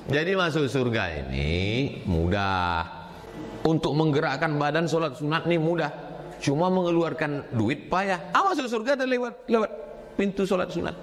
Jadi masuk surga ini mudah. Untuk menggerakkan badan sholat sunat ini mudah. Cuma mengeluarkan duit payah. Masuk surga dan lewat pintu sholat sunat.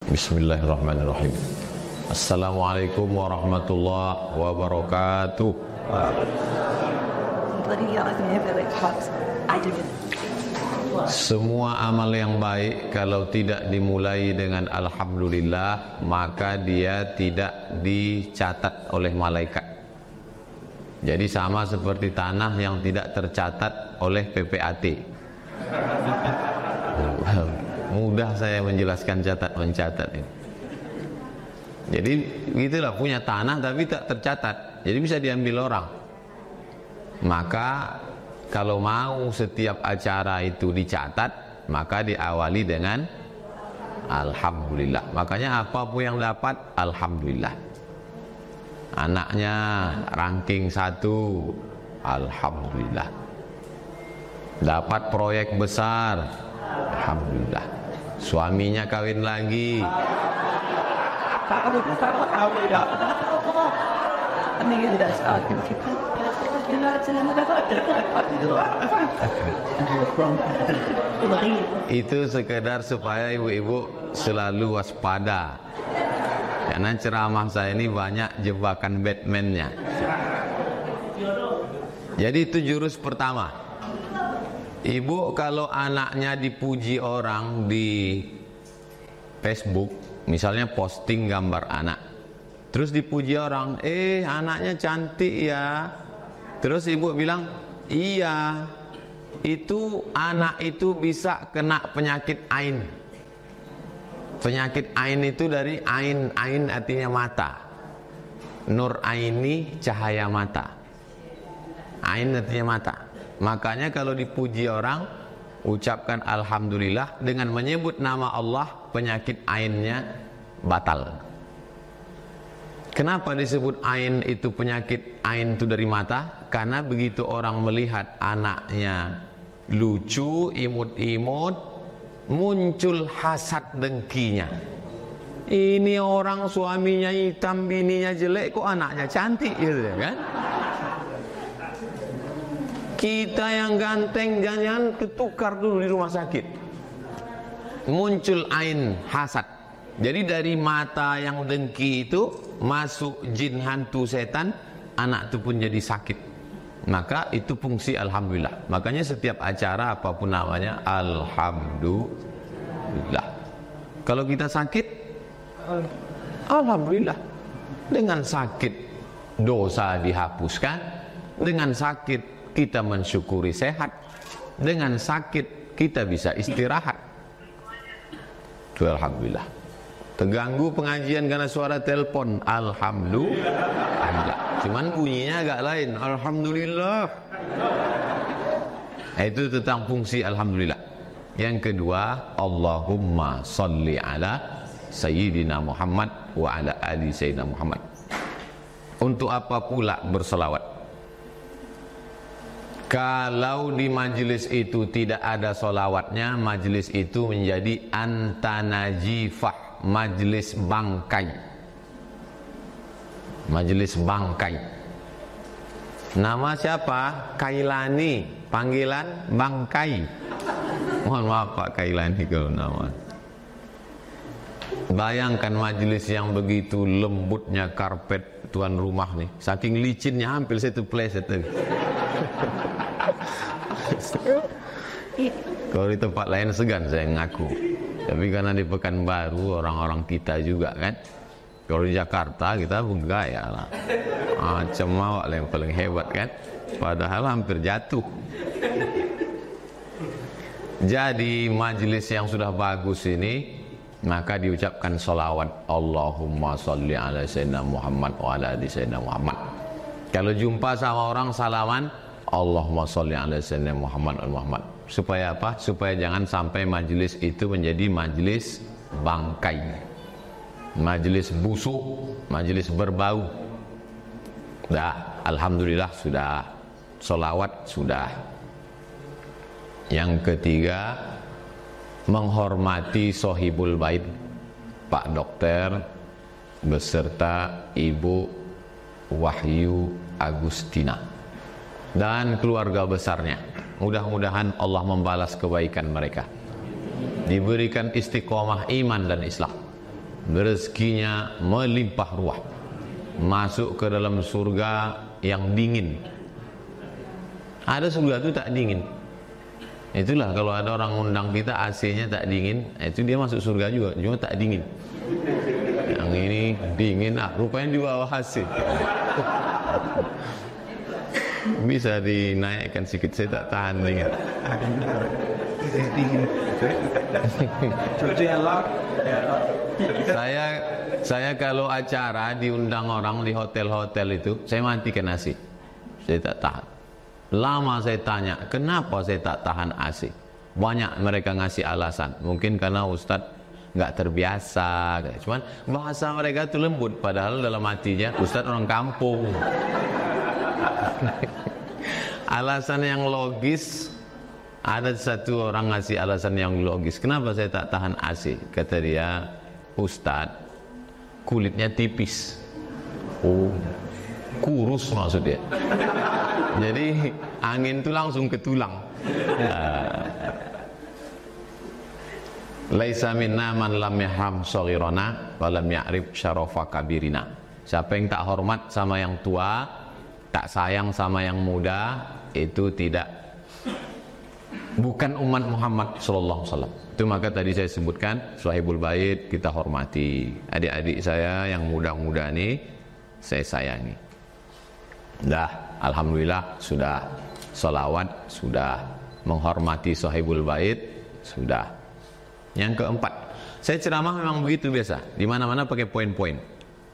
Bismillahirrahmanirrahim. Assalamualaikum warahmatullahi wabarakatuh. Semua amal yang baik kalau tidak dimulai dengan alhamdulillah, maka dia tidak dicatat oleh malaikat. Jadi sama seperti tanah yang tidak tercatat oleh PPAT. Mudah saya menjelaskan mencatat ini. Jadi gitulah, punya tanah tapi tak tercatat, jadi bisa diambil orang. Maka kalau mau setiap acara itu dicatat, maka diawali dengan alhamdulillah. Makanya apapun yang dapat, alhamdulillah. Anaknya ranking 1, alhamdulillah. Dapat proyek besar, alhamdulillah. Suaminya kawin lagi, itu sekedar supaya ibu-ibu selalu waspada, karena ceramah saya ini banyak jebakan Batman-nya. Jadi itu jurus pertama. Ibu kalau anaknya dipuji orang di Facebook, misalnya posting gambar anak, terus dipuji orang, anaknya cantik ya. Terus ibu bilang, iya, itu anak itu bisa kena penyakit ain. Penyakit ain itu dari ain artinya mata. Nur aini, cahaya mata. Ain artinya mata. Makanya kalau dipuji orang, ucapkan alhamdulillah dengan menyebut nama Allah, penyakit ainnya batal. Kenapa disebut ain itu penyakit ain itu dari mata? Karena begitu orang melihat anaknya lucu, imut-imut, muncul hasad dengkinya. Ini orang suaminya hitam, bininya jelek, kok anaknya cantik gitu kan? Kita yang ganteng jangan ketukar dulu di rumah sakit. Muncul ain hasad. Jadi dari mata yang dengki itu masuk jin hantu setan, anak itu pun jadi sakit. Maka itu fungsi alhamdulillah. Makanya setiap acara apapun namanya alhamdulillah. Kalau kita sakit, alhamdulillah. Dengan sakit dosa dihapuskan, dengan sakit kita mensyukuri sehat, dengan sakit kita bisa istirahat. Itu alhamdulillah. Terganggu pengajian karena suara telepon, alhamdulillah. Cuman bunyinya agak lain, alhamdulillah. Itu tentang fungsi alhamdulillah. Yang kedua, Allahumma salli ala Sayyidina Muhammad wa ala ali Sayyidina Muhammad. Untuk apa pula berselawat? Kalau di majelis itu tidak ada solawatnya, majelis itu menjadi antanajifah, majelis bangkai. Majelis bangkai. Nama siapa? Kailani. Panggilan bangkai. Mohon maaf Pak Kailani kalau nama. Bayangkan majelis yang begitu lembutnya karpet tuan rumah nih. Saking licinnya hampir saya terpleset tadi. Kalau di tempat lain segan saya ngaku. Tapi karena di Pekanbaru orang-orang kita juga kan. Kalau di Jakarta kita bergaya lah. Macam awak yang paling hebat kan. Padahal hampir jatuh. Jadi majelis yang sudah bagus ini, maka diucapkan salawat Allahumma salli ala Sayyidina Muhammad wa ala ali Sayyidina Muhammad. Kalau jumpa sama orang salaman Allahumma salli ala Sayyidina Muhammad wa Muhammad. Supaya apa? Supaya jangan sampai majelis itu menjadi majelis bangkai, majelis busuk, majelis berbau. Dah, alhamdulillah sudah, salawat sudah. Yang ketiga, menghormati sohibul bait, Pak Dokter beserta Ibu Wahyu Agustina dan keluarga besarnya. Mudah-mudahan Allah membalas kebaikan mereka, diberikan istiqomah iman dan Islam, rezekinya melimpah ruah, masuk ke dalam surga yang dingin. Ada surga itu tak dingin. Itulah kalau ada orang undang kita AC-nya tak dingin, itu dia masuk surga juga, cuma tak dingin. Yang ini dingin, rupanya di bawah AC. Bisa dinaikkan sedikit, saya tak tahan dingin. Saya kalau acara diundang orang di hotel-hotel itu, saya matikan AC. Saya tak tahan. Lama saya tanya, kenapa saya tak tahan AC? Banyak mereka ngasih alasan. Mungkin karena Ustadz nggak terbiasa. Cuman bahasa mereka itu lembut. Padahal dalam hatinya Ustadz orang kampung. Alasan yang logis. Ada satu orang ngasih alasan yang logis. Kenapa saya tak tahan AC? Kata dia, Ustadz kulitnya tipis. Oh, kurus maksudnya. Jadi angin itu langsung ke tulang. Laisa minna man lam yahram shaghirana wa lam ya'rif syarafa kabirina. Siapa yang tak hormat sama yang tua, tak sayang sama yang muda, itu bukan umat Muhammad sallallahu alaihi wasallam. Itu maka tadi saya sebutkan Sahibul Bait kita hormati. Adik-adik saya yang muda-muda nih saya sayangi. Dah, alhamdulillah sudah salawat, sudah menghormati Sahibul Bait, sudah. Yang keempat, saya ceramah memang begitu biasa. Di mana-mana pakai poin-poin.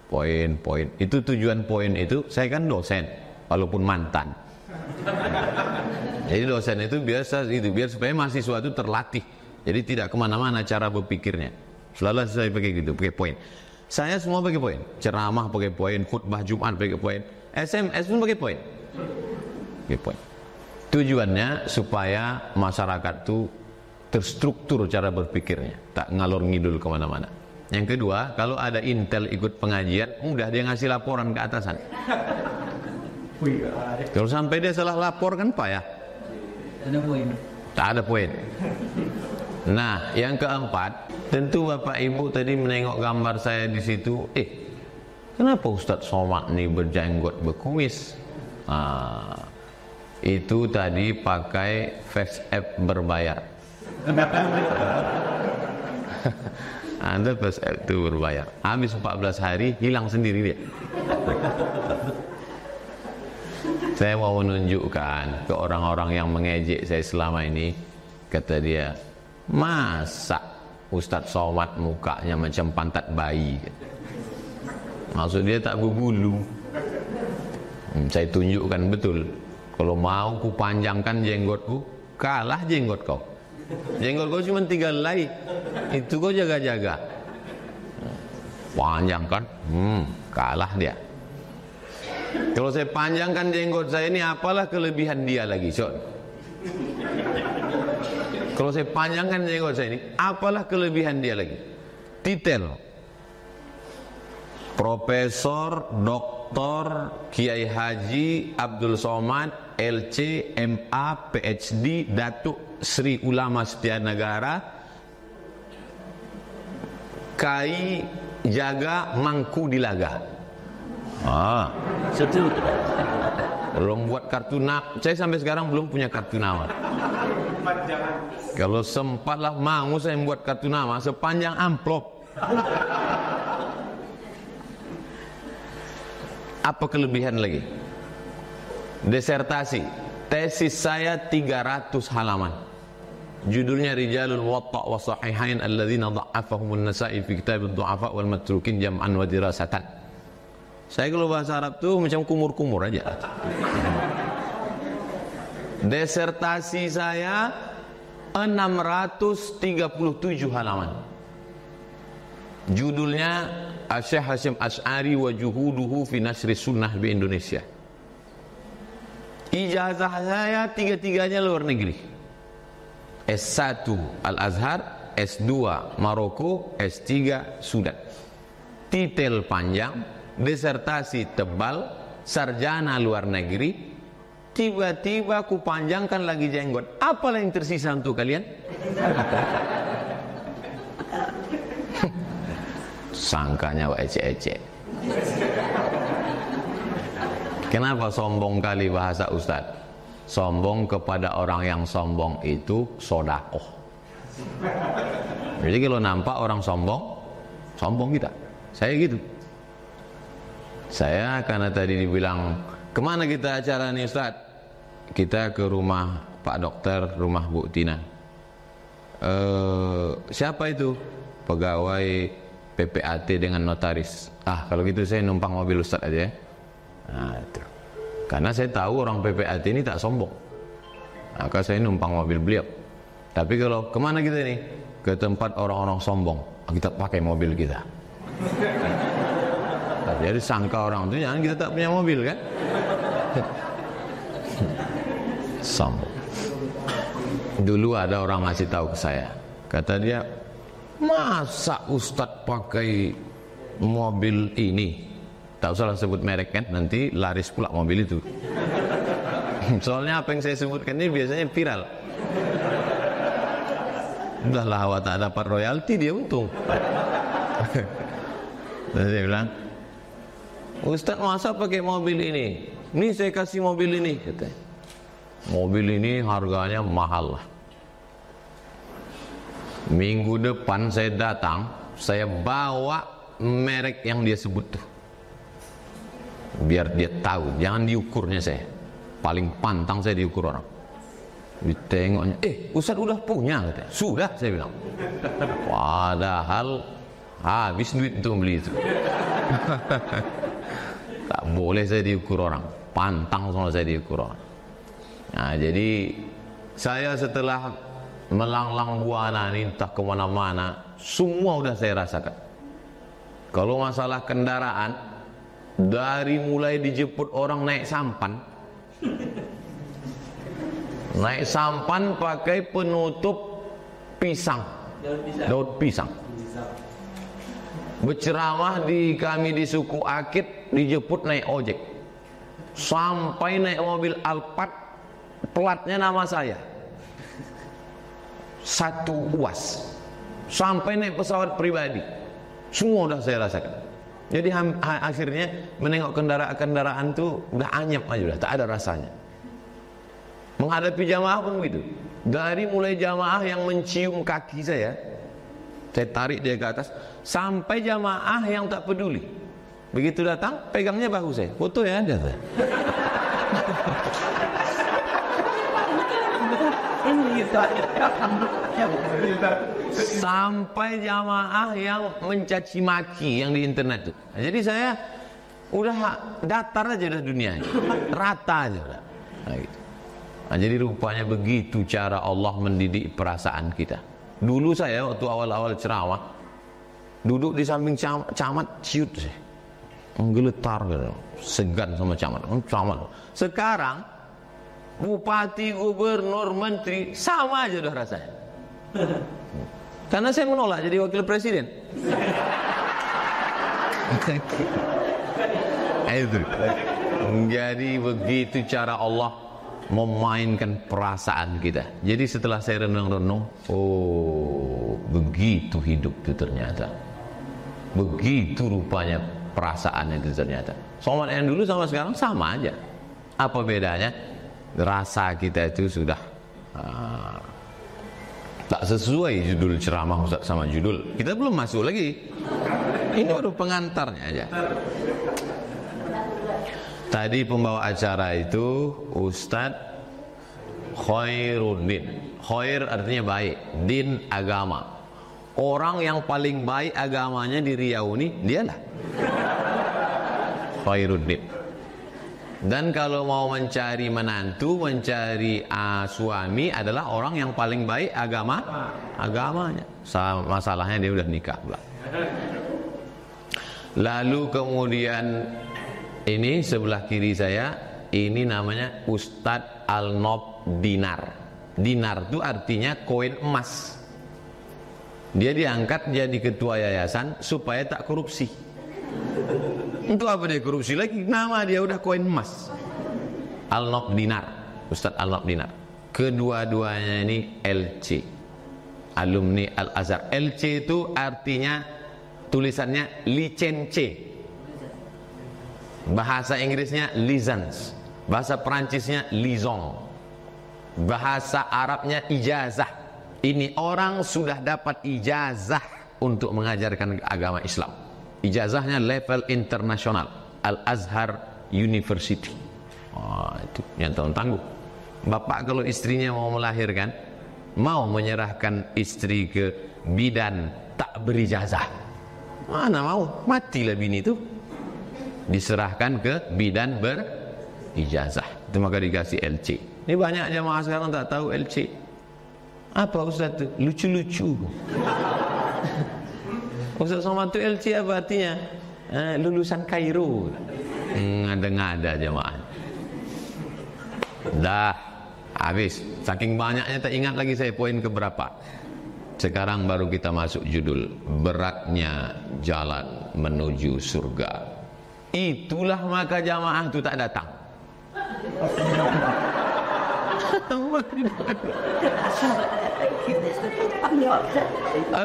Poin-poin. Itu tujuan poin itu, saya kan dosen, walaupun mantan. Jadi dosen itu biasa itu biar supaya mahasiswa itu terlatih. Jadi tidak kemana-mana cara berpikirnya. Selalu saya pakai gitu, pakai poin. Saya semua pakai poin. Ceramah pakai poin, khutbah Jumat pakai poin. SMS pun pakai poin. Pakai poin. Tujuannya supaya masyarakat itu terstruktur cara berpikirnya, tak ngalor ngidul kemana-mana. Yang kedua, kalau ada intel ikut pengajian, udah dia ngasih laporan ke atasan. Kalau sampai dia salah lapor kan Pak ya? Tak ada poin. Nah, yang keempat, tentu Bapak Ibu tadi menengok gambar saya di situ. Kenapa Ustadz Somad nih berjenggot berkumis? Itu tadi pakai face app berbayar. Anda face app itu berbayar. Habis 14 hari hilang sendiri dia. Saya mau menunjukkan ke orang-orang yang mengejek saya selama ini. Kata dia, masa Ustadz Somad mukanya macam pantat bayi? Maksud dia tak berbulu. Saya tunjukkan betul. Kalau mau ku panjangkan jenggotku, kalah jenggot kau. Jenggot kau cuma 3 helai. Itu kau jaga-jaga. Panjangkan, kalah dia. Kalau saya panjangkan jenggot saya ini, apalah kelebihan dia lagi, Son? Kalau saya panjangkan jenggot saya ini, apalah kelebihan dia lagi? Titel Profesor Dr. Kiai Haji Abdul Somad LC MA PhD Datuk Sri Ulama Setianegara Kai Jaga Mangku Dilaga. Belum buat kartu nama. Saya sampai sekarang belum punya kartu nama. Kalau sempatlah mau saya membuat kartu nama sepanjang amplop. Apa kelebihan lagi? Disertasi, tesis saya 300 halaman. Judulnya Rijalul Watta' wa Sahihain alladzina dha'afahumun Nasa'i fi kitab ad-du'afa wal matrukin jam'an wa dirasatan. Saya kalau bahasa Arab tuh macam kumur-kumur aja. Disertasi saya 637 halaman. Judulnya Syekh Hasyim Asy'ari wa juhuduhu fi nasri sunnah di Indonesia. Ijazah saya 3-3-nya luar negeri. S1 Al-Azhar, S2 Maroko, S3 Sudan. Titel panjang, disertasi tebal, sarjana luar negeri. Tiba-tiba ku panjangkan lagi jenggot. Apalah yang tersisa untuk kalian? Sangkanya wak ecek-ecek. Kenapa sombong kali bahasa Ustadz? Sombong kepada orang yang sombong itu sodakoh. Jadi kalau nampak orang sombong, sombong kita. Saya gitu. Saya karena tadi dibilang, kemana kita acara nih Ustadz? Kita ke rumah Pak Dokter, rumah Bu Tina. Siapa itu? Pegawai PPAT dengan notaris. Kalau gitu saya numpang mobil Ustaz aja ya. Nah, itu. Karena saya tahu orang PPAT ini tak sombong. Maka saya numpang mobil beliau. Tapi kalau kemana kita ini? Ke tempat orang-orang sombong, kita pakai mobil kita. Jadi sangka orang itu jangan kita tak punya mobil kan? Sombong. Dulu ada orang ngasih tahu ke saya. Kata dia, masa Ustadz pakai mobil ini? Tak usah sebut merek kan, nanti laris pula mobil itu. Soalnya apa yang saya sebutkan ini biasanya viral. Udahlah awak tak dapat royalti, dia untung. Dan saya bilang, Ustadz masa pakai mobil ini? Ini saya kasih mobil ini, katanya. Mobil ini harganya mahal lah. Minggu depan saya datang, saya bawa merek yang dia sebut tuh. Biar dia tahu, jangan diukurnya saya. Paling pantang saya diukur orang. Ditengoknya, Ustaz udah punya katanya. Sudah, saya bilang. Padahal habis duit untuk beli itu. Tak boleh saya diukur orang. Pantang sama saya diukur orang. Nah, jadi saya setelah melanglang buana ini entah kemana-mana, semua udah saya rasakan. Kalau masalah kendaraan, dari mulai dijemput orang naik sampan, pakai penutup pisang, daun pisang. Berceramah di kami di suku Akit, dijemput naik ojek. Sampai naik mobil Alphard, platnya nama saya. 1 UAS. Sampai naik pesawat pribadi. Semua udah saya rasakan. Jadi akhirnya menengok kendaraan tuh udah anyep aja, udah tak ada rasanya. Menghadapi jamaah pun begitu. Dari mulai jamaah yang mencium kaki saya tarik dia ke atas, sampai jamaah yang tak peduli. Begitu datang, pegangnya bahu saya. Foto ya ada. Sampai jamaah yang mencaci maki yang di internet tuh. Jadi saya udah datar aja udah dunia, rata aja udah. Nah, gitu. Nah, jadi rupanya begitu cara Allah mendidik perasaan kita. Dulu saya waktu awal-awal ceramah duduk di samping camat, ciut sih, menggeletar gitu, segan sama camat. Sekarang bupati, gubernur, menteri sama aja udah rasanya. Karena saya menolak jadi wakil presiden. Jadi begitu cara Allah memainkan perasaan kita. Jadi setelah saya renung-renung, oh begitu hidup itu ternyata. Begitu rupanya perasaan itu ternyata. Sama yang dulu sama sekarang sama aja. Apa bedanya? Rasa kita itu sudah tak sesuai judul ceramah Ustaz sama judul. Kita belum masuk lagi. Ini baru pengantarnya aja. Tadi pembawa acara itu Ustadz Khairuddin. Khair artinya baik, din agama. Orang yang paling baik agamanya di Riau ini dialah Khairuddin. Dan kalau mau mencari menantu, mencari suami adalah orang yang paling baik agamanya. Masalahnya dia udah nikah pula. Lalu kemudian ini sebelah kiri saya, ini namanya Ustadz Al-Nob Dinar. Dinar itu artinya koin emas. Dia diangkat jadi ketua yayasan supaya tak korupsi. Untuk apa dia korupsi lagi? Nama dia udah koin emas. Al-Nob Dinar, Ustadz Al-Nob Dinar. Kedua-duanya ini LC, alumni Al-Azhar. LC itu artinya tulisannya licence. Bahasa Inggrisnya license, bahasa Perancisnya liaison, bahasa Arabnya ijazah. Ini orang sudah dapat ijazah untuk mengajarkan agama Islam. Ijazahnya level internasional, Al-Azhar University. Oh, itu yang tangguh. Bapak kalau istrinya mau melahirkan, mau menyerahkan istri ke bidan tak berijazah, mana mau, matilah bini itu. Diserahkan ke bidan berijazah, itu maka dikasih LC. Ini banyak jamaah sekarang tak tahu LC apa. Ustaz itu lucu-lucu. Ustaz Somad itu LC apa artinya? Lulusan Kairo. Ngada-ngada jamaah. Dah habis, saking banyaknya tak ingat lagi saya poin keberapa. Sekarang baru kita masuk judul, beratnya jalan menuju surga. Itulah maka jamaah itu tak datang.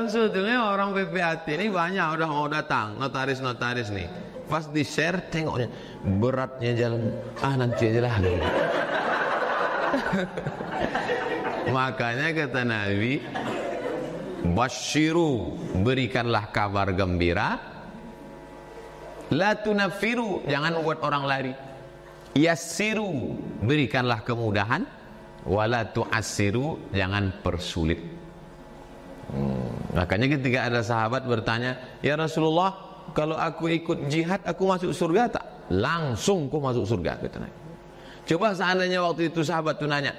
Sebetulnya orang PPAT ini banyak udah mau datang, notaris-notaris nih. Pas di share tengoknya beratnya jalan, nanti aja lah. Makanya kata Nabi, basyiru, berikanlah kabar gembira. La tunafiru, jangan buat orang lari. Yassiru, berikanlah kemudahan. Wala tu'assiru, jangan persulit. Makanya ketika ada sahabat bertanya, ya Rasulullah, kalau aku ikut jihad, aku masuk surga tak? Langsung kau masuk surga, kata Nabi. Coba seandainya waktu itu sahabat itu nanya,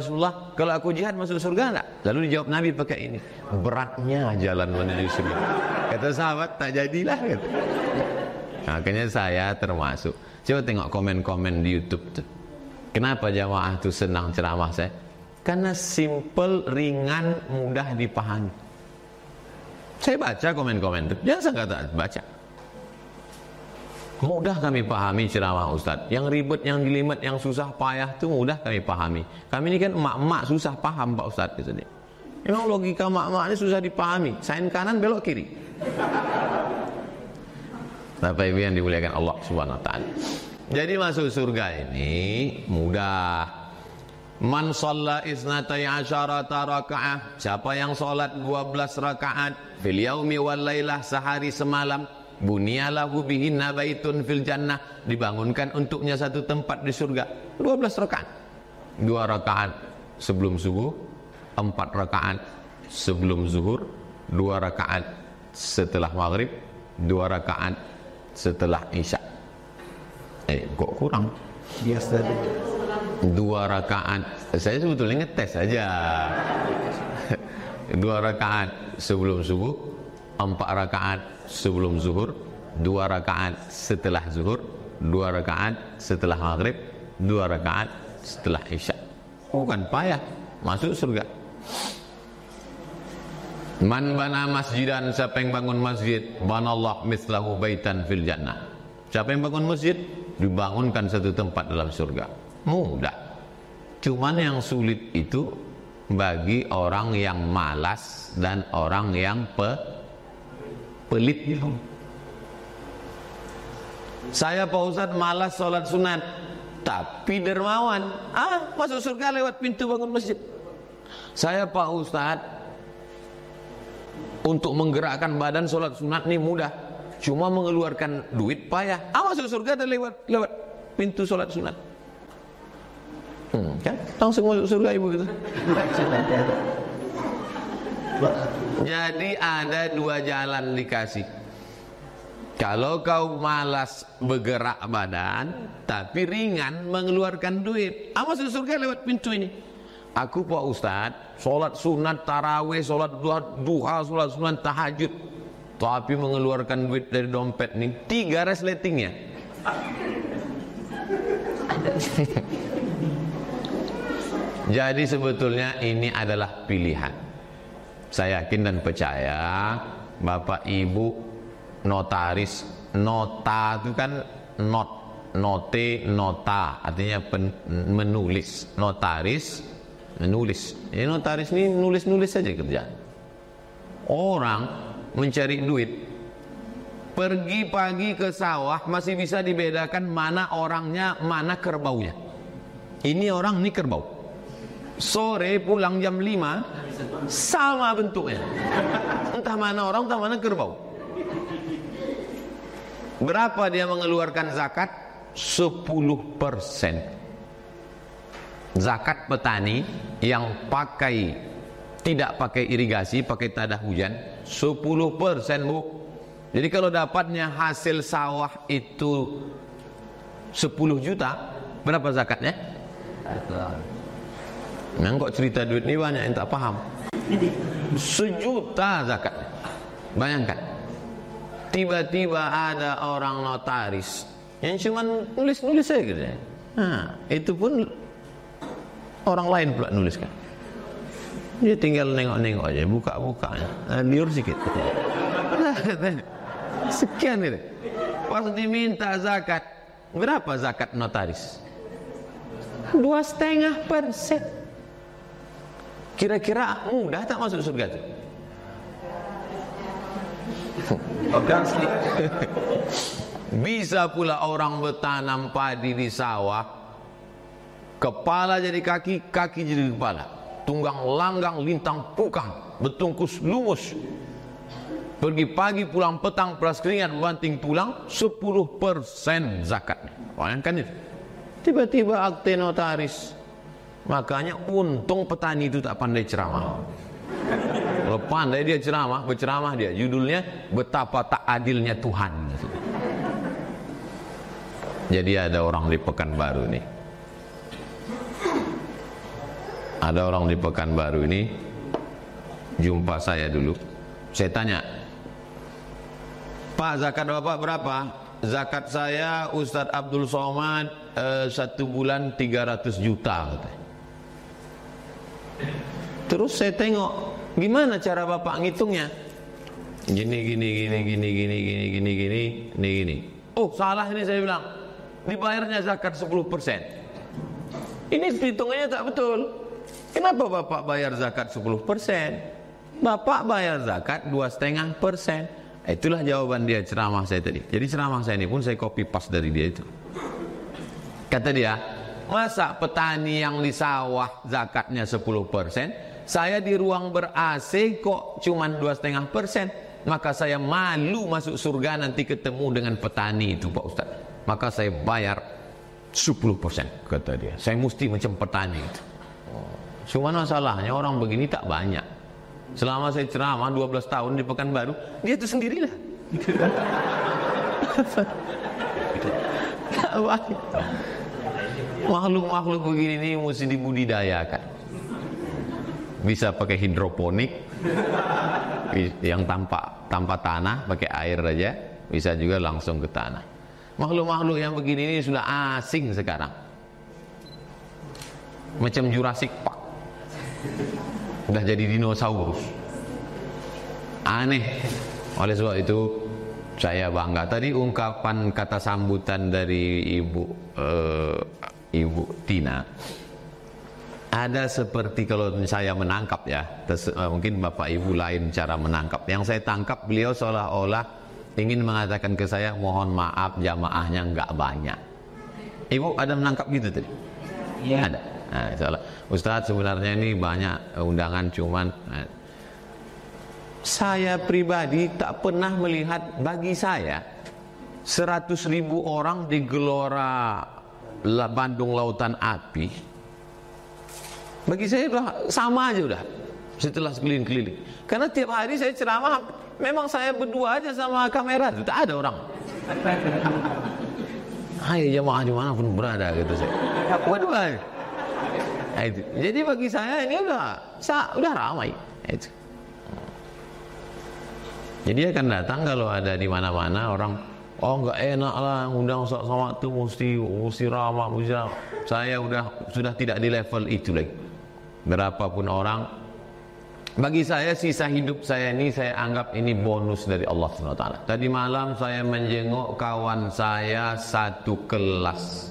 Rasulullah, kalau aku jihad masuk surga enggak? Lalu dijawab Nabi pakai ini, beratnya jalan menuju surga. Kata sahabat, tak jadilah, kata. Makanya saya termasuk. Coba tengok komen-komen di YouTube tuh. Kenapa jamaah tuh senang ceramah saya? Karena simple, ringan, mudah dipahami. Saya baca komen-komen itu, jangan saya kata baca. Mudah kami pahami ceramah Ustadz. Yang ribet, yang jelimet, yang susah payah itu mudah kami pahami. Kami ini kan emak-emak susah paham Pak Ustadz. Gitu. Memang logika emak-emak ini susah dipahami. Sain kanan belok kiri. Bapak Ibu yang dimuliakan Allah Subhanahu wa taala. Jadi masuk surga ini mudah. Man shalla isnatai asyarata raka'ah. Siapa yang salat 12 rakaat fil yaumi wal lailah, sehari semalam, bunyalahu bihinna baitun fil jannah, dibangunkan untuknya satu tempat di surga. 12 rakaat. 2 rakaat sebelum subuh, 4 rakaat sebelum zuhur, 2 rakaat setelah maghrib, 2 rakaat setelah isya. Kok kurang? Biasa. 2 rakaat. Saya sebetulnya ngetes saja. 2 rakaat sebelum subuh, 4 rakaat sebelum zuhur, 2 rakaat setelah zuhur, 2 rakaat setelah maghrib, 2 rakaat setelah isya. Bukan payah, masuk surga. Man bana masjidan, siapa yang bangun masjid, banallah mislahu baitan fil jannah. Siapa yang bangun masjid, dibangunkan satu tempat dalam surga. Mudah. Cuman yang sulit itu bagi orang yang malas dan orang yang pelit. Saya Pak Ustadz malas sholat sunat, tapi dermawan. Masuk surga lewat pintu bangun masjid. Saya Pak Ustadz untuk menggerakkan badan sholat sunat ini mudah, cuma mengeluarkan duit payah. Masuk surga dan lewat pintu sholat sunat. Kan? Langsung masuk surga ibu gitu. Jadi ada 2 jalan dikasih. Kalau kau malas bergerak badan, tapi ringan mengeluarkan duit, masuk surga lewat pintu ini. Aku Pak Ustadz, sholat sunat tarawih, sholat duha, sholat sunat tahajud, tapi mengeluarkan duit dari dompet nih 3 resletingnya. Jadi sebetulnya ini adalah pilihan. Saya yakin dan percaya Bapak Ibu notaris, nota itu kan note, nota artinya menulis. Notaris menulis. Ini notaris ini nulis-nulis saja kerjaan. Orang mencari duit, pergi pagi ke sawah masih bisa dibedakan mana orangnya, mana kerbaunya. Ini orang, ini kerbau. Sore pulang jam 5 sama bentuknya. Entah mana orang, entah mana kerbau. Berapa dia mengeluarkan zakat? 10%. Zakat petani yang tidak pakai irigasi, pakai tadah hujan, 10% Bu. Jadi kalau dapatnya hasil sawah itu 10 juta, berapa zakatnya? Kok cerita duit ini banyak yang tak paham. 1 juta zakat. Bayangkan, tiba-tiba ada orang notaris yang cuma nulis-nulis saja gitu. Itu pun orang lain pula nuliskan. Dia tinggal nengok-nengok aja, buka-bukanya, liur sedikit. Sekian itu. Pas diminta zakat, berapa zakat notaris? 2,5%. Kira-kira mudah tak masuk surga itu? Bisa pula orang bertanam padi di sawah, kepala jadi kaki, kaki jadi kepala, tunggang langgang lintang pukang, betungkus lumus, pergi pagi pulang petang, peras keringat banting pulang, 10% zakat. Bayangkan itu. Tiba-tiba akte notaris. Makanya untung petani itu tak pandai ceramah. Kalau pandai dia ceramah, berceramah dia, judulnya betapa tak adilnya Tuhan. Jadi ada orang di Pekanbaru nih. Ada orang di Pekanbaru ini jumpa saya dulu. Saya tanya, Pak, zakat Bapak berapa? Zakat saya Ustadz Abdul Somad 1 bulan 300 juta katanya. Terus saya tengok, gimana cara Bapak ngitungnya? Gini. Oh, salah ini saya bilang. Dibayarnya zakat 10%. Ini hitungannya tak betul. Kenapa Bapak bayar zakat 10%? Bapak bayar zakat 2,5%. Itulah jawaban dia ceramah saya tadi. Jadi ceramah saya ini pun saya copy paste dari dia itu. Kata dia, masa petani yang di sawah zakatnya 10%, saya di ruang ber-AC kok cuman 2,5%. Maka saya malu masuk surga nanti ketemu dengan petani itu Pak Ustaz. Maka saya bayar 10%, kata dia. Saya mesti macam petani itu. Cuma masalahnya orang begini tak banyak. Selama saya ceramah 12 tahun di Pekanbaru, dia itu sendirilah. Tak banyak. Makhluk-makhluk begini ini mesti dibudidayakan. Bisa pakai hidroponik, yang tanpa tanah, pakai air aja, bisa juga langsung ke tanah. Makhluk-makhluk yang begini ini sudah asing sekarang. Macam Jurassic Park. Sudah jadi dinosaurus. Aneh. Oleh sebab itu saya bangga. Tadi ungkapan kata sambutan dari Ibu Tina. Ada seperti kalau saya menangkap ya, mungkin Bapak Ibu lain cara menangkap. Yang saya tangkap beliau seolah-olah ingin mengatakan ke saya, mohon maaf jamaahnya enggak banyak. Ibu ada menangkap gitu tadi? Iya. Ada. Nah, salah. Ustadz sebenarnya ini banyak undangan cuman saya pribadi tak pernah melihat, bagi saya 100.000 orang di Gelora Bandung Lautan Api, bagi saya udah sama aja udah setelah sekeliling-keliling. Karena tiap hari saya ceramah, memang saya berdua aja sama kamera, tak ada orang. Hai jamaah dimanapun berada gitu saya. Berdua. Jadi bagi saya ini udah ramai. Itu. Jadi akan datang kalau ada di mana-mana orang, oh nggak enak lah undang sama itu mesti ramah, saya sudah tidak di level itu lagi. Berapapun orang, bagi saya sisa hidup saya ini saya anggap ini bonus dari Allah SWT. Tadi malam saya menjenguk kawan saya satu kelas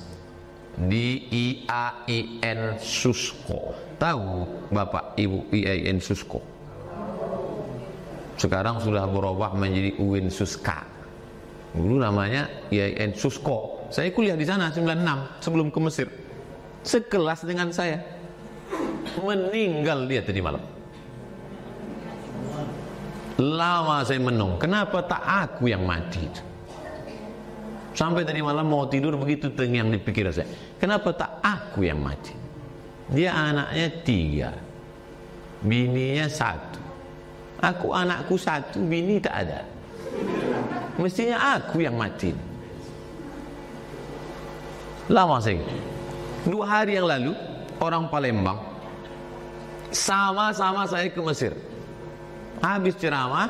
di IAIN Susko. Tahu Bapak Ibu IAIN Susko? Sekarang sudah berubah menjadi UIN Suska. Dulu namanya IAIN Susko. Saya kuliah di sana 96 sebelum ke Mesir. Sekelas dengan saya. Meninggal dia tadi malam. Lama saya menung, kenapa tak aku yang mati itu? Sampai tadi malam mau tidur begitu terngiang di pikiran saya, kenapa tak aku yang mati? Dia anaknya 3, bininya 1. Aku anakku 1, bini tak ada. Mestinya aku yang mati. Lama saya. 2 hari yang lalu orang Palembang sama-sama saya ke Mesir. Habis ceramah,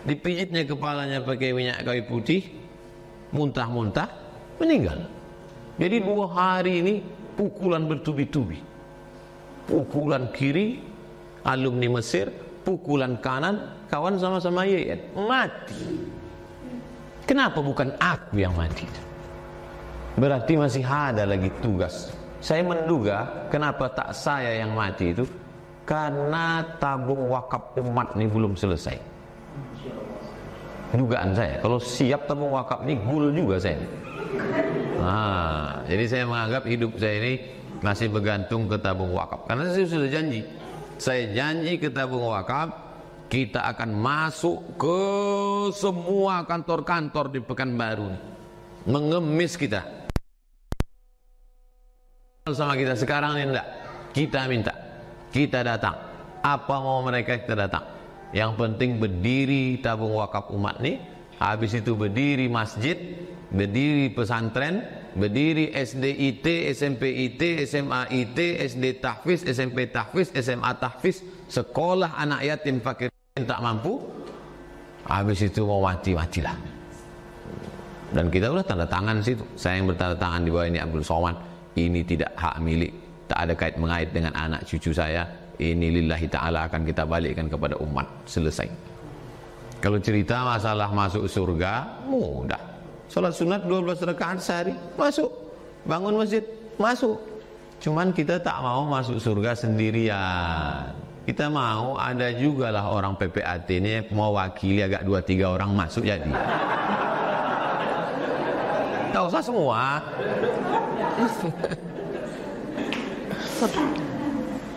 dipijitnya kepalanya pakai minyak kayu putih, muntah-muntah, meninggal. Jadi 2 hari ini pukulan bertubi-tubi. Pukulan kiri, alumni Mesir, pukulan kanan, kawan sama-sama YN, mati. Kenapa bukan aku yang mati? Berarti masih ada lagi tugas. Saya menduga kenapa tak saya yang mati itu, karena tabung wakaf umat ini belum selesai. Dugaan saya, kalau siap tabung wakaf ini gul juga saya. Jadi saya menganggap hidup saya ini masih bergantung ke tabung wakaf. Karena saya sudah janji, saya janji ke tabung wakaf, kita akan masuk ke semua kantor-kantor di Pekanbaru, mengemis kita. Sama kita sekarang ini enggak, kita minta, kita datang. Apa mau mereka kita datang. Yang penting berdiri tabung wakaf umat ini, habis itu berdiri masjid, berdiri pesantren, berdiri SDIT, SMPIT, SMAIT, SD Tahfiz, SMP Tahfiz, SMA Tahfiz, sekolah anak yatim fakir tak mampu. Habis itu mau mati-matilah. Dan kita udah tanda tangan situ. Saya yang bertanda tangan di bawah ini Abdul Somad. Ini tidak hak milik, tak ada kait mengait dengan anak cucu saya. Ini lillahi ta'ala, akan kita balikkan kepada umat. Selesai. Kalau cerita masalah masuk surga, mudah. Salat sunat 12 rakaat sehari, masuk. Bangun masjid, masuk. Cuman kita tak mau masuk surga sendirian. Kita mau ada juga lah orang PPAT ini mau wakili agak 2-3 orang masuk jadi. Tak usah semua.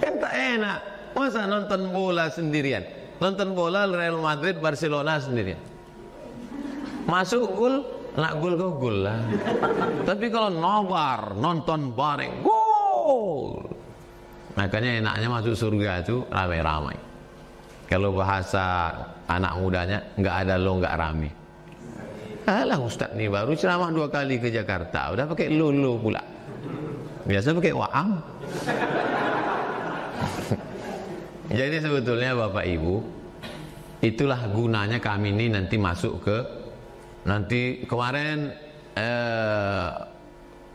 Kan tak enak. Masa nonton bola sendirian? Nonton bola Real Madrid Barcelona sendirian. Masuk gol, nak gol kau gol lah. Tapi kalau nobar, nonton bareng, gol. Makanya enaknya masuk surga itu ramai-ramai. Kalau bahasa anak mudanya, nggak ada lo nggak rame. Alah Ustaz nih baru ceramah 2 kali ke Jakarta, udah pakai lulu pula. Biasa pakai waang. Jadi sebetulnya Bapak Ibu, itulah gunanya kami ini nanti masuk ke nanti kemarin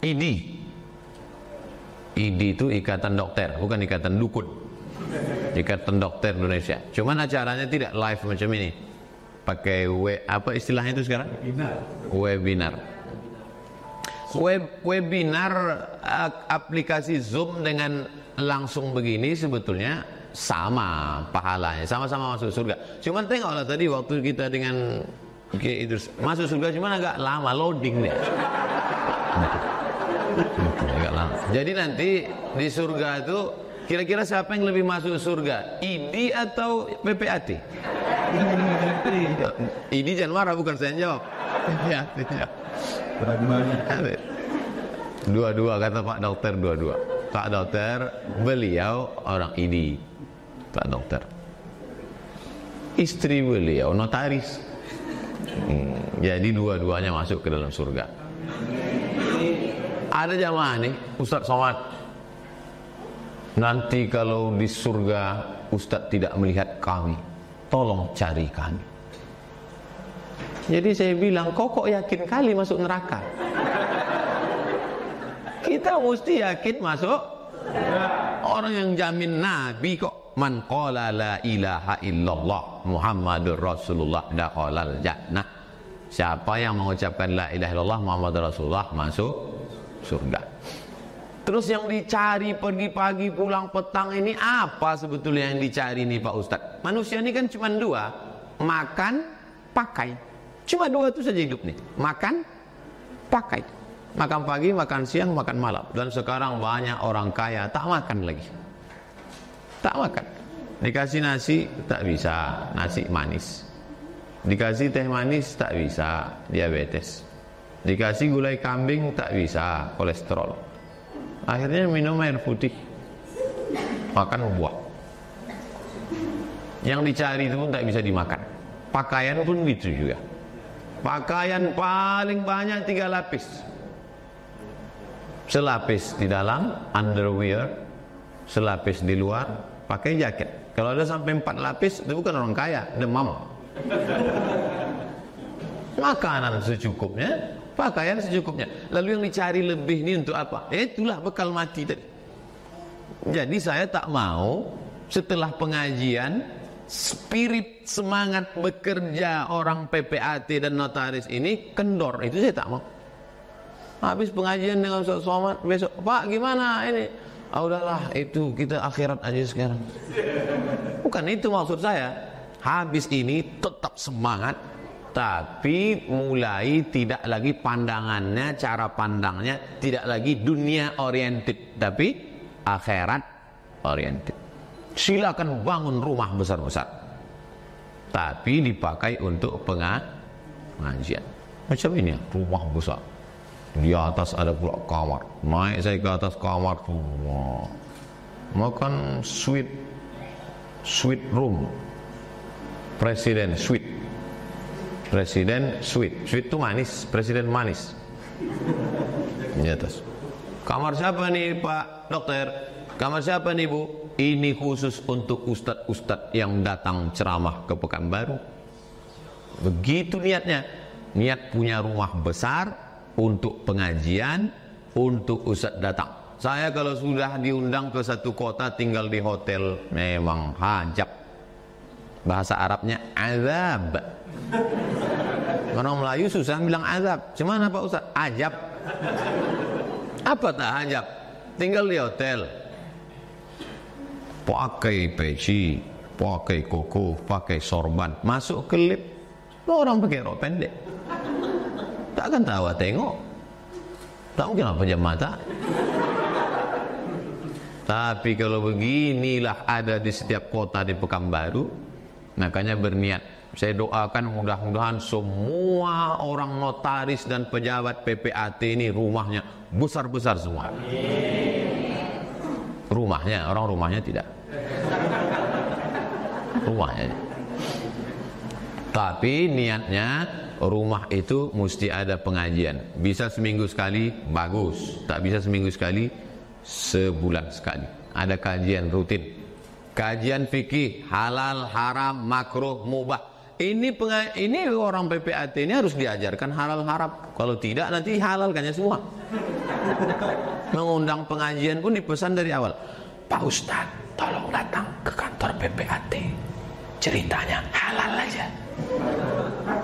IDI. IDI itu Ikatan Dokter, bukan Ikatan Dukun. Ikatan Dokter Indonesia. Cuman acaranya tidak live macam ini. Pakai apa istilahnya itu sekarang? Webinar. Webinar aplikasi Zoom dengan langsung begini sebetulnya sama pahalanya, sama-sama masuk surga. Cuman tengoklah tadi waktu kita dengan Idrus masuk surga cuman agak lama loading deh. Agak lama. Jadi nanti di surga itu kira-kira siapa yang lebih masuk surga? IDI atau PPAT? IDI jangan marah, bukan saya yang jawab. Ya, dua-dua kata Pak Dokter, dua-dua. Pak Dokter, beliau orang IDI. Pak Dokter. Istri beliau notaris. Jadi dua-duanya masuk ke dalam surga. Ada jamaah nih, Ustaz Somad. Nanti kalau di surga Ustaz tidak melihat kami, tolong cari kami. Jadi saya bilang, kok yakin kali masuk neraka? Kita mesti yakin masuk. Orang yang jamin Nabi kok. Man qala la ilaha illallah Muhammadur Rasulullah dakhalal jannah. Siapa yang mengucapkan la ilaha illallah Muhammadur Rasulullah masuk surga. Terus yang dicari pergi pagi pulang petang ini apa sebetulnya yang dicari nih Pak Ustadz? Manusia ini kan cuma 2, makan, pakai. Cuma 2 itu saja hidup nih, makan, pakai. Makan pagi, makan siang, makan malam. Dan sekarang banyak orang kaya tak makan lagi. Tak makan. Dikasih nasi tak bisa, nasi manis. Dikasih teh manis tak bisa, diabetes. Dikasih gulai kambing tak bisa, kolesterol. Akhirnya minum air putih, makan buah. Yang dicari itu pun tak bisa dimakan. Pakaian pun gitu juga. Pakaian paling banyak 3 lapis. Selapis di dalam, underwear. Selapis di luar, pakai jaket. Kalau ada sampai 4 lapis, itu bukan orang kaya, demam. Makanan secukupnya, pakaian secukupnya. Lalu yang dicari lebih ini untuk apa? Itulah bekal mati tadi. Jadi saya tak mau setelah pengajian spirit semangat bekerja orang PPAT dan notaris ini kendor. Itu saya tak mau. Habis pengajian dengan Ustaz Somad, besok Pak gimana ini? Udahlah itu kita akhirat aja sekarang. Bukan itu maksud saya. Habis ini tetap semangat, tapi mulai tidak lagi pandangannya, cara pandangnya tidak lagi dunia oriented, tapi akhirat oriented. Silakan bangun rumah besar-besar, tapi dipakai untuk pengajian. Macam ini ya, rumah besar. Di atas ada pula kamar. Naik saya ke atas kamar, makan suite room. Presiden suite. Suite itu manis, presiden manis. Di atas. Kamar siapa nih Pak Dokter? Kamar siapa nih Bu? Ini khusus untuk ustadz-ustadz yang datang ceramah ke Pekanbaru. Begitu niatnya. Niat punya rumah besar untuk pengajian, untuk ustadz datang. Saya kalau sudah diundang ke satu kota tinggal di hotel memang hajab. Bahasa Arabnya azab. Orang Melayu susah bilang azab. Cuman apa Ustaz? Ajab. Apa tak ajab? Tinggal di hotel, pakai peci, pakai koko, pakai sorban, masuk ke lift, orang pakai rok pendek, takkan tawa tengok, tak mungkin apa pejam mata. Tapi kalau beginilah ada di setiap kota di Pekanbaru, makanya berniat. Saya doakan mudah-mudahan semua orang notaris dan pejabat PPAT ini rumahnya besar-besar semua. Rumahnya, orang rumahnya tidak. Rumahnya. Tapi niatnya rumah itu mesti ada pengajian. Bisa seminggu sekali, bagus. Tak bisa seminggu sekali, sebulan sekali. Ada kajian rutin. Kajian fikih, halal, haram, makruh, mubah. Ini orang PPAT ini harus diajarkan halal haram. Kalau tidak nanti halalkannya semua. Mengundang pengajian pun dipesan dari awal. Pak Ustadz, tolong datang ke kantor PPAT. Ceritanya halal aja.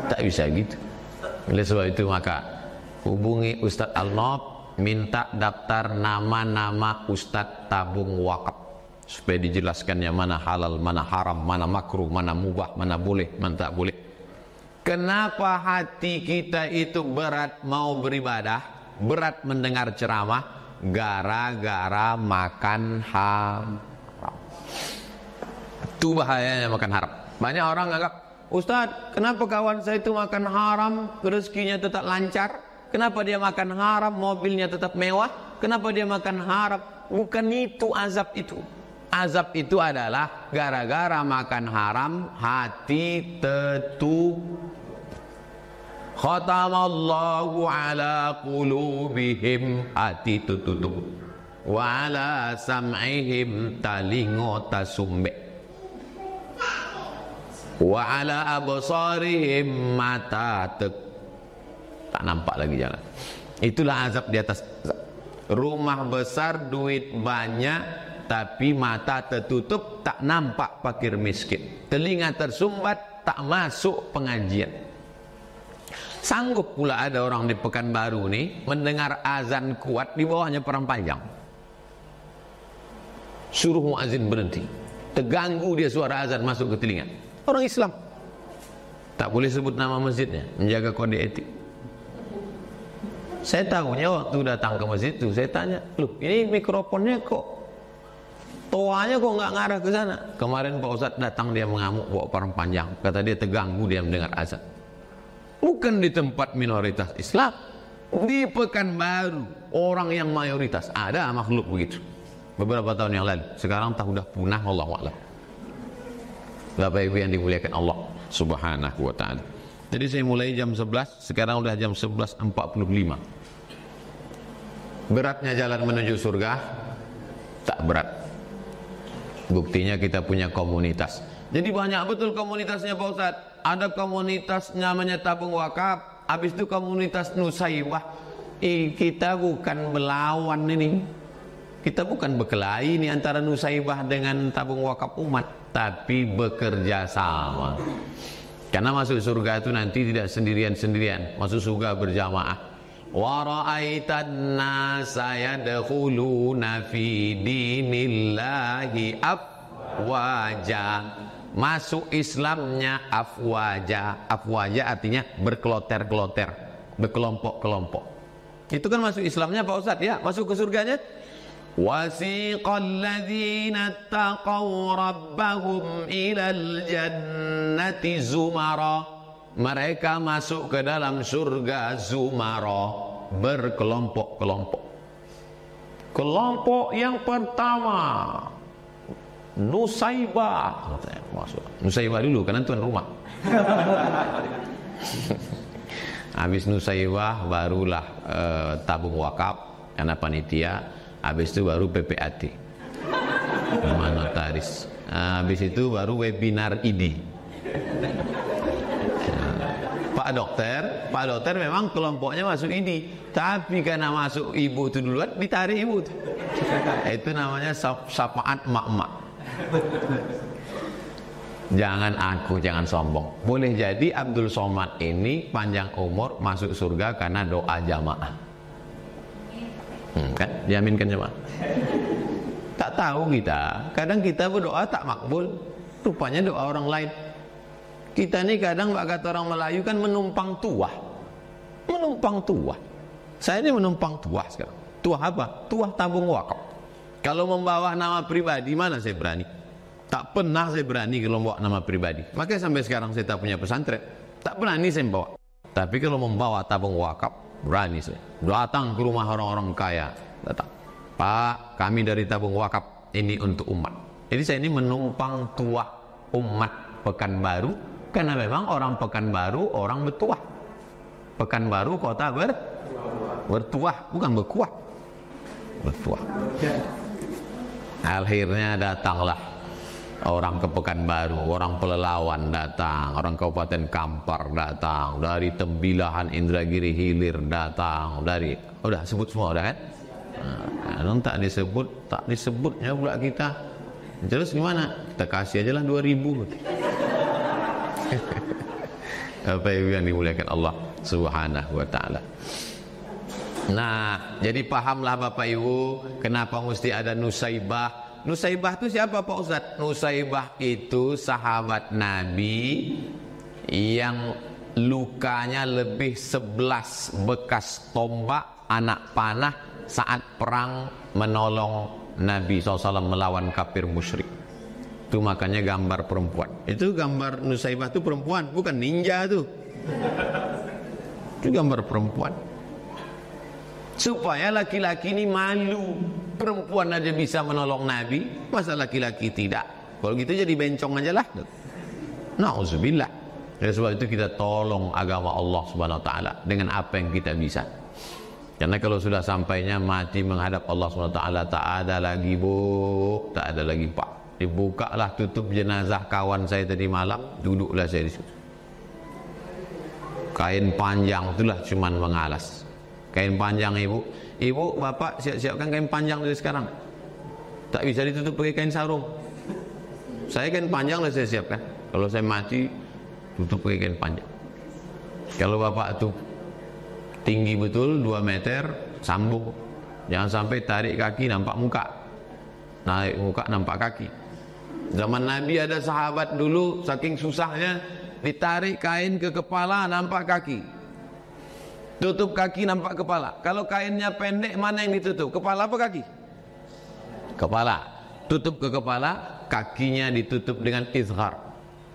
Tak bisa gitu. Oleh sebab itu maka hubungi Ustadz Al-Nob, minta daftar nama-nama Ustadz tabung wakaf, supaya dijelaskan yang mana halal, mana haram, mana makruh, mana mubah, mana boleh, mana tak boleh. Kenapa hati kita itu berat mau beribadah, berat mendengar ceramah? Gara-gara makan haram. Itu bahayanya makan haram. Banyak orang anggap, Ustadz, kenapa kawan saya itu makan haram, rezekinya tetap lancar? Kenapa dia makan haram, mobilnya tetap mewah? Kenapa dia makan haram? Bukan itu azab itu. Azab itu adalah gara-gara makan haram, hati tertutup. Khatamallahu ala qulubihim, hati tertutup. Wa ala sam'ihim, talingo tasumbe. Wa ala absarihim, mata tak nampak lagi jalan. Itulah azab di atas azab. Rumah besar, duit banyak, tapi mata tertutup, tak nampak fakir miskin. Telinga tersumbat, tak masuk pengajian. Sanggup pula ada orang di Pekanbaru nih mendengar azan kuat, di bawahnya perang panjang. Suruh muazin berhenti. Terganggu dia suara azan masuk ke telinga. Orang Islam. Tak boleh sebut nama masjidnya, menjaga kode etik. Saya tahunya waktu datang ke masjid itu, saya tanya, loh ini mikrofonnya kok toanya kok nggak ngarah ke sana? Kemarin Pak Ustadz datang, dia mengamuk bawa parang panjang. Kata dia terganggu dia mendengar azan. Bukan di tempat minoritas Islam, di Pekanbaru orang yang mayoritas ada makhluk begitu. Beberapa tahun yang lalu, sekarang tak sudah punah, wallahu a'lam. Bapak Ibu yang dimuliakan Allah Subhanahu wa taala. Jadi saya mulai jam 11, sekarang udah jam 11.45. Beratnya jalan menuju surga? Tak berat. Buktinya kita punya komunitas. Jadi banyak betul komunitasnya Pak Ustadz. Ada komunitas namanya tabung wakaf, habis itu komunitas Nusaibah. Kita bukan melawan ini. Kita bukan berkelahi ini antara Nusaibah dengan tabung wakaf umat, tapi bekerja sama. Karena masuk surga itu nanti tidak sendirian-sendirian, masuk surga berjamaah. Wa ra'aitan nasa yadkhuluna fi dinillahi afwaja. Masuk Islamnya afwaja. Afwaja artinya berkeloter-keloter, berkelompok-kelompok. Itu kan masuk Islamnya Pak Ustadz ya, masuk ke surganya. Wasiqal ladzina taqaw rabbahum ilal jannati zumara. Mereka masuk ke dalam surga zumara, berkelompok-kelompok. Kelompok yang pertama Nusaibah, masuk Nusaibah dulu karena tuan rumah. Habis Nusaibah barulah tabung wakaf karena panitia. Habis itu baru PPAT, notaris. Habis itu baru webinar ID. Pak dokter memang kelompoknya masuk ID, tapi karena masuk ibu itu duluan, ditarik ibu itu. Itu namanya syafaat mak-mak. Jangan aku, jangan sombong. Boleh jadi Abdul Somad ini panjang umur masuk surga karena doa jamaah. Kan? Diaminkan jemaah. Tak tahu kita. Kadang kita berdoa tak makbul. Rupanya doa orang lain. Kita ini kadang kata orang Melayu kan menumpang tuah. Menumpang tuah. Saya ini menumpang tuah sekarang. Tuah apa? Tuah tabung wakaf. Kalau membawa nama pribadi mana saya berani? Tak pernah saya berani kalau membawa nama pribadi. Makanya sampai sekarang saya tak punya pesantren. Tak berani saya membawa. Tapi kalau membawa tabung wakaf, berani saya. Datang ke rumah orang-orang kaya. Datang. Pak, kami dari tabung wakaf ini untuk umat. Jadi saya ini menumpang tuah umat Pekanbaru. Karena memang orang Pekanbaru orang bertuah. Pekanbaru kota bertuah, bukan berkuah. Bertuah. Akhirnya datanglah orang ke Pekanbaru, orang Pelelawan datang, orang Kabupaten Kampar datang, dari Tembilahan, Indragiri Hilir datang, dari udah sebut semua udah kan? Nah, tak disebutnya pula kita. Terus gimana? Kita kasih aja lah 2.000. Apa yang dimuliakan Allah Subhanahu wa taala. Nah, jadi pahamlah Bapak Ibu kenapa mesti ada Nusaibah. Nusaibah itu siapa Pak Ustadz? Nusaibah itu sahabat Nabi yang lukanya lebih 11 bekas tombak anak panah saat perang menolong Nabi SAW melawan kafir musyrik. Itu makanya gambar perempuan. Itu gambar Nusaibah itu perempuan, bukan ninja tuh. Itu gambar perempuan. Supaya laki-laki ini malu. Perempuan aja bisa menolong Nabi, masa laki-laki tidak? Kalau gitu jadi bencong aja lah. Na'udzubillah. Oleh sebab itu kita tolong agama Allah Subhanahu wa taala dengan apa yang kita bisa. Karena kalau sudah sampainya mati menghadap Allah Subhanahu wa taala, tak ada lagi bu, tak ada lagi pak. Dibukalah tutup jenazah kawan saya tadi malam, duduklah saya di situ. Kain panjang itulah cuman mengalas. Kain panjang ibu, bapak siap-siapkan kain panjang dari sekarang. Tak bisa ditutup pakai kain sarung. Saya kain panjang lah saya siapkan. Kalau saya mati, tutup pakai kain panjang. Kalau bapak tuh tinggi betul 2 meter, sambung. Jangan sampai tarik kaki nampak muka. Naik muka nampak kaki. Zaman Nabi ada sahabat dulu saking susahnya ditarik kain ke kepala nampak kaki. Tutup kaki nampak kepala. Kalau kainnya pendek mana yang ditutup? Kepala apa kaki? Kepala. Tutup ke kepala, kakinya ditutup dengan izhar.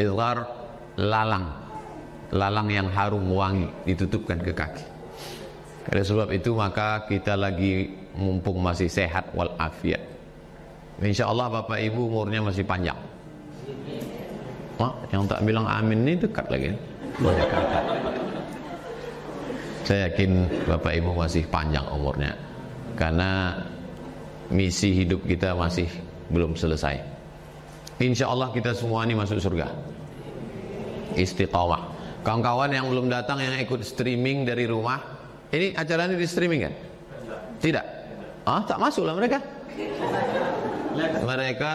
Izhar lalang. Lalang yang harum wangi ditutupkan ke kaki. Oleh sebab itu maka kita lagi mumpung masih sehat walafiat. InsyaAllah Bapak Ibu umurnya masih panjang. Yang tak bilang amin ini dekat lagi. Saya yakin Bapak Ibu masih panjang umurnya. Karena misi hidup kita masih belum selesai. InsyaAllah kita semua ini masuk surga. Istiqamah. Kawan-kawan yang belum datang yang ikut streaming dari rumah, ini acaranya di streaming kan? Tidak? Tak masuklah mereka. Mereka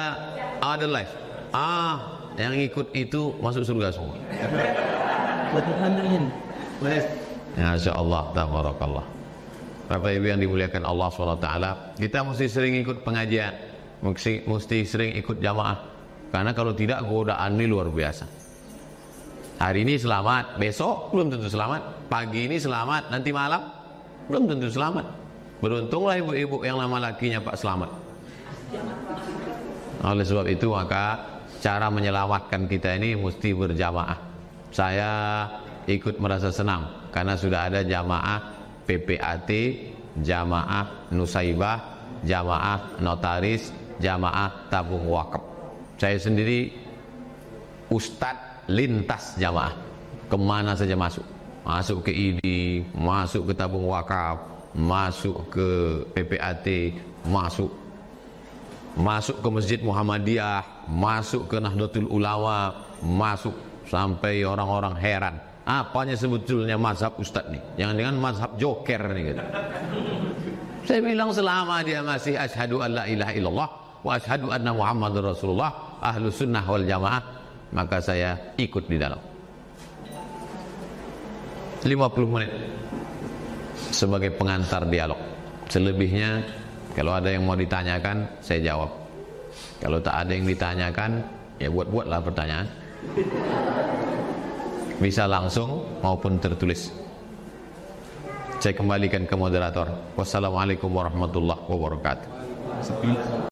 ada live. Yang ikut itu masuk surga semua. Masya Allah, tabarakallah. Bapak Ibu yang dimuliakan Allah SWT, kita mesti sering ikut pengajian, mesti sering ikut jamaah. Karena kalau tidak godaan ini luar biasa. Hari ini selamat, besok belum tentu selamat. Pagi ini selamat, nanti malam belum tentu selamat. Beruntunglah ibu-ibu yang nama lakinya Pak Selamat. Oleh sebab itu maka cara menyelamatkan kita ini mesti berjamaah. Saya ikut merasa senang karena sudah ada jamaah PPAT, jamaah Nusaibah, jamaah notaris, jamaah tabung wakaf. Saya sendiri ustadz lintas jamaah, kemana saja masuk. Masuk ke ID, masuk ke tabung wakaf, masuk ke PPAT, masuk ke Masjid Muhammadiyah, masuk ke Nahdlatul Ulama, masuk sampai orang-orang heran. Apanya sebetulnya mazhab ustadz nih? Jangan-jangan mazhab joker nih gitu. Saya bilang selama dia masih asyhadu an la ilaha illallah wa asyhadu anna Muhammadar Rasulullah, ahlu sunnah wal jamaah, maka saya ikut di dalam. 50 menit sebagai pengantar dialog. Selebihnya kalau ada yang mau ditanyakan, saya jawab. Kalau tak ada yang ditanyakan, ya buat-buatlah pertanyaan. Bisa langsung maupun tertulis. Saya kembalikan ke moderator. Wassalamualaikum warahmatullahi wabarakatuh.